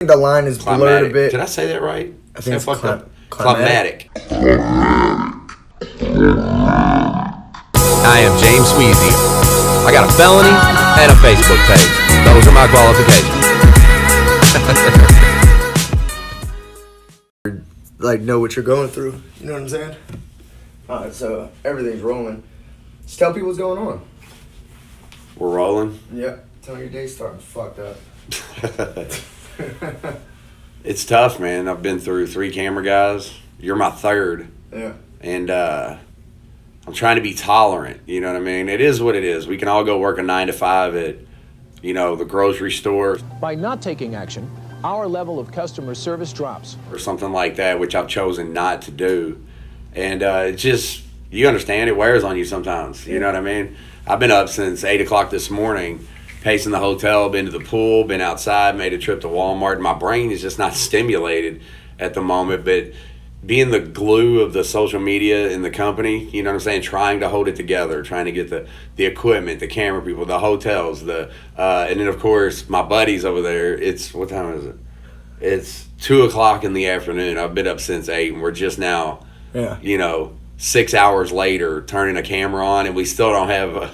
think the line is blurred a bit. Did I say that right? I think it's climatic. I am James Sweezy. I got a felony and a Facebook page. Those are my qualifications. Like, know what you're going through. You know what I'm saying? Alright, so everything's rolling. Just tell people what's going on. We're rolling? Yep. Tell me your day's starting fucked up. It's tough, man. I've been through 3 camera guys. You're my 3rd. Yeah. And I'm trying to be tolerant. You know what I mean? It is what it is. We can all go work a 9 to 5 at, the grocery store. By not taking action, our level of customer service drops. Or something like that, which I've chosen not to do. And it just, you understand, it wears on you sometimes. You know what I mean? I've been up since 8 o'clock this morning, pacing the hotel, been to the pool, been outside, made a trip to Walmart. My brain is just not stimulated at the moment, but being the glue of the social media in the company, you know what I'm saying, trying to hold it together, trying to get the equipment, the camera people, the hotels, and then, of course, my buddies over there. What time is it? It's 2 o'clock in the afternoon. I've been up since 8, and we're just now, 6 hours later, turning a camera on, and we still don't have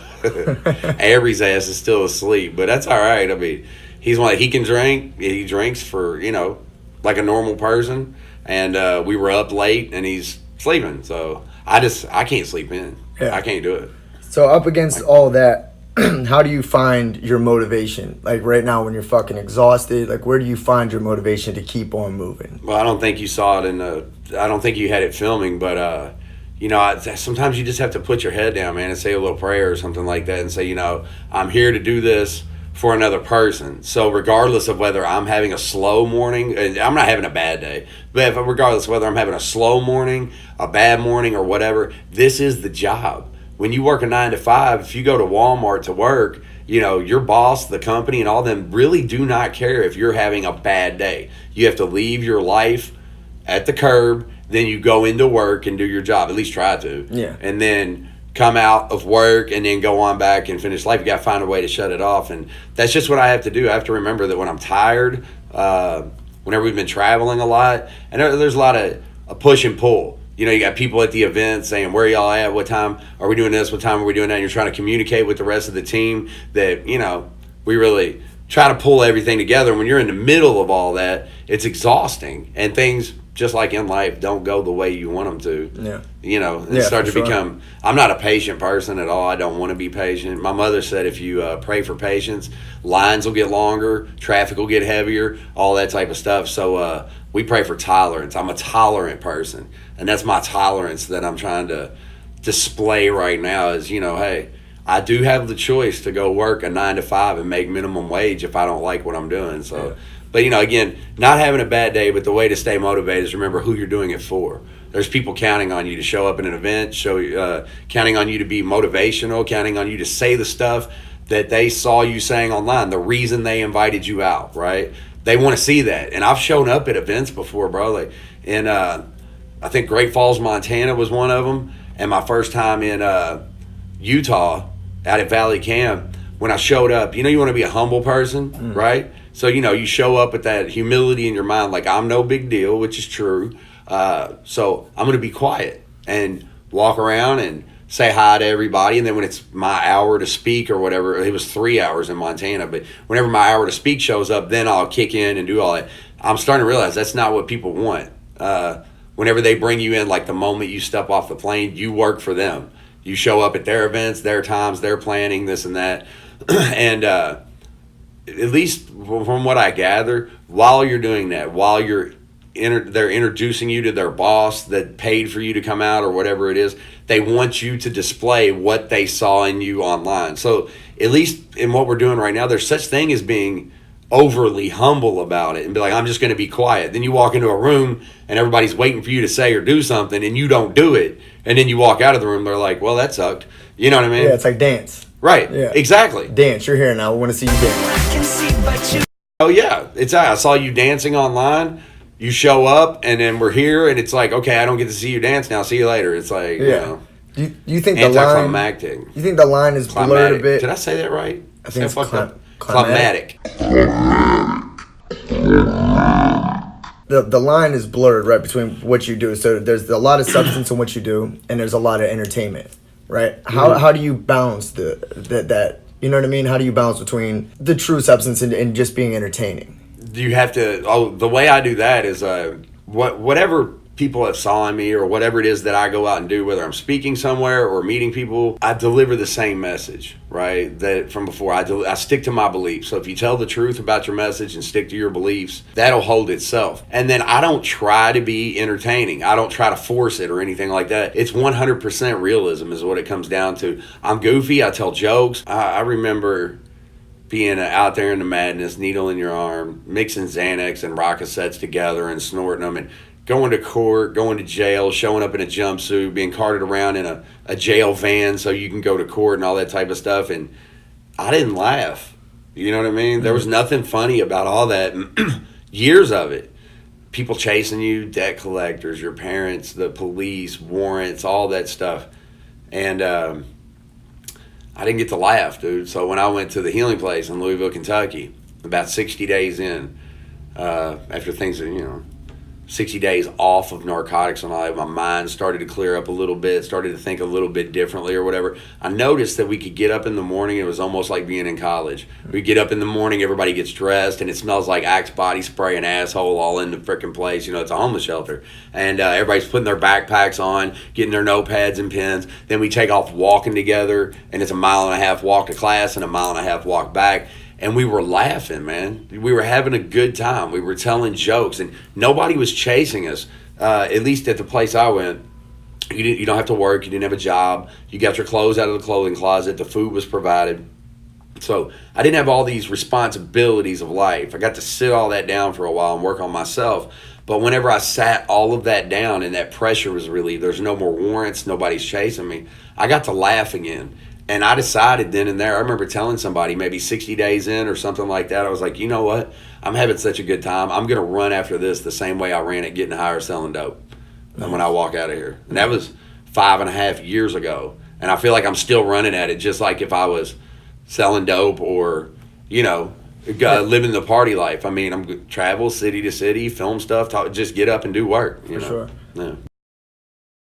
Avery's ass is still asleep, but that's all right. I mean, he's one, he can drink. He drinks for, like a normal person. And we were up late, and he's sleeping. So I can't sleep in. Yeah. I can't do it. So up against all that, how do you find your motivation? Like right now when you're fucking exhausted, like where do you find your motivation to keep on moving? Well, I don't think you saw it I don't think you had it filming, but sometimes you just have to put your head down, man, and say a little prayer or something like that and say, I'm here to do this for another person. So regardless of whether I'm having a slow morning, and I'm not having a bad day, but regardless of whether I'm having a slow morning, a bad morning, or whatever, this is the job. When you work a 9 to 5, if you go to Walmart to work, your boss, the company, and all them really do not care if you're having a bad day. You have to leave your life at the curb, then you go into work and do your job, at least try to. Yeah. And then come out of work and then go on back and finish life. You got to find a way to shut it off. And that's just what I have to do. I have to remember that when I'm tired, whenever we've been traveling a lot, and there's a lot of a push and pull. You got people at the event saying, where y'all at? What time are we doing this? What time are we doing that? And you're trying to communicate with the rest of the team that, we really try to pull everything together. And when you're in the middle of all that, it's exhausting. And things, just like in life, don't go the way you want them to. Yeah. And start to become, I'm not a patient person at all. I don't want to be patient. My mother said if you pray for patience, lines will get longer, traffic will get heavier, all that type of stuff. So we pray for tolerance. I'm a tolerant person. And that's my tolerance that I'm trying to display right now is, hey, I do have the choice to go work a 9 to 5 and make minimum wage if I don't like what I'm doing. So. Yeah. But, again, not having a bad day, but the way to stay motivated is remember who you're doing it for. There's people counting on you to show up in an event, counting on you to be motivational, counting on you to say the stuff that they saw you saying online, the reason they invited you out, right? They want to see that. And I've shown up at events before, bro. Like I think Great Falls, Montana was one of them. And my first time in Utah out at Valley Camp, when I showed up, you want to be a humble person, right? So, you show up with that humility in your mind, like I'm no big deal, which is true. So I'm going to be quiet and walk around and say hi to everybody. And then when it's my hour to speak or whatever, it was 3 hours in Montana, but whenever my hour to speak shows up, then I'll kick in and do all that. I'm starting to realize that's not what people want. Whenever they bring you in, like the moment you step off the plane, you work for them. You show up at their events, their times, their planning, this and that. And at least from what I gather, while you're doing that, while they're introducing you to their boss that paid for you to come out or whatever it is, they want you to display what they saw in you online. So at least in what we're doing right now, there's such thing as being overly humble about it and be like, I'm just going to be quiet. Then you walk into a room and everybody's waiting for you to say or do something and you don't do it. And then you walk out of the room, they're like, well, that sucked. You know what I mean? Yeah, it's like dance. Right. Yeah. Exactly. Dance. You're here now. I want to see you dance. Oh, yeah. I saw you dancing online. You show up, and then we're here, and it's like, okay, I don't get to see you dance now. See you later. It's like, Do you think anticlimactic. You think the line is blurred a bit? Did I say that right? I think it's climatic. The line is blurred, right, between what you do. So there's a lot of substance in what you do, and there's a lot of entertainment, right? How do you balance that? You know what I mean? How do you balance between the true substance and just being entertaining? You have to. The way I do that is whatever people have saw in me or whatever it is that I go out and do, whether I'm speaking somewhere or meeting people, I deliver the same message, right? That from before, I stick to my beliefs. So if you tell the truth about your message and stick to your beliefs, that'll hold itself. And then I don't try to be entertaining. I don't try to force it or anything like that. It's 100% realism is what it comes down to. I'm goofy. I tell jokes. I remember being out there in the madness, needle in your arm, mixing Xanax and Rockettes together and snorting them and going to court, going to jail, showing up in a jumpsuit, being carted around in a jail van so you can go to court and all that type of stuff. And I didn't laugh. You know what I mean? There was nothing funny about all that. Years of it. People chasing you, debt collectors, your parents, the police, warrants, all that stuff. And I didn't get to laugh, dude. So when I went to the healing place in Louisville, Kentucky, about 60 days in, after things, 60 days off of narcotics and all that, my mind started to clear up a little bit, started to think a little bit differently or whatever. I noticed that we could get up in the morning. It was almost like being in college. We get up in the morning, everybody gets dressed, and it smells like Axe body spray and asshole all in the freaking place. It's a homeless shelter. And everybody's putting their backpacks on, getting their notepads and pens. Then we take off walking together, and it's a 1.5 mile walk to class and a 1.5 mile walk back. And we were laughing, man. We were having a good time. We were telling jokes, and nobody was chasing us. At least at the place I went, you don't have to work. You didn't have a job. You got your clothes out of the clothing closet. The food was provided. So I didn't have all these responsibilities of life. I got to sit all that down for a while and work on myself. But whenever I sat all of that down and that pressure was relieved, there's no more warrants, nobody's chasing me, I got to laugh again. And I decided then and there, I remember telling somebody maybe 60 days in or something like that, I was like, you know what? I'm having such a good time. I'm going to run after this the same way I ran at getting high or selling dope when I walk out of here. And that was 5.5 years ago. And I feel like I'm still running at it, just like if I was selling dope or, living the party life. I mean, I'm travel city to city, film stuff, just get up and do work. For sure. Yeah.